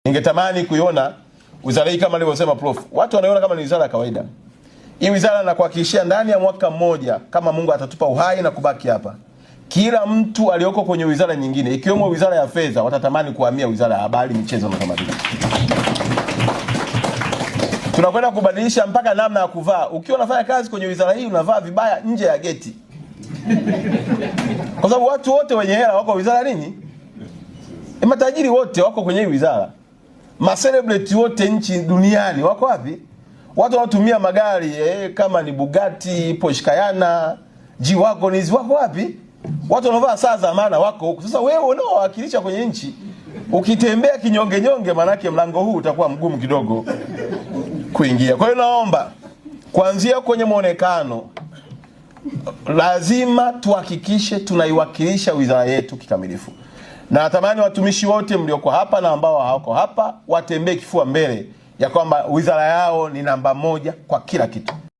Ningetamani kuiona wizara hii kama alivyosema Prof. Watu wanaiona kama ni wizara ya kawaida. Hii wizara nakuhakikishia ndani ya mwaka mmoja kama Mungu atatupa uhai na kubaki hapa, kila mtu aliyoko kwenye wizara nyingine ikiwemo wizara ya fedha watatamani kuhamia wizara ya habari, michezo na utamaduni. Tunakwenda kubadilisha mpaka namna ya kuvaa. Ukiwa unafanya kazi kwenye wizara hii unavaa vibaya nje ya geti. Kwa sababu watu wote wenye hela wako wizara nini? Matajiri wote wako kwenye hii wizara. Celebrity wote nchi duniani wako wapi? Watu wanaotumia magari kama ni Bugatti, Porsche Cayenne, G-Wagon wako wapi? Watu wanaovaa saa za maana wako huko. Sasa wewe unaowakilisha kwenye nchi ukitembea kinyonge nyonge, manake mlango huu utakuwa mgumu kidogo kuingia. Kwa hiyo naomba kuanzia kwenye muonekano lazima tuhakikishe tunaiwakilisha wizara yetu kikamilifu. Na natamani watumishi wote mlioko hapa na ambao hawako hapa watembee kifua mbele ya kwamba wizara yao ni namba 1 kwa kila kitu.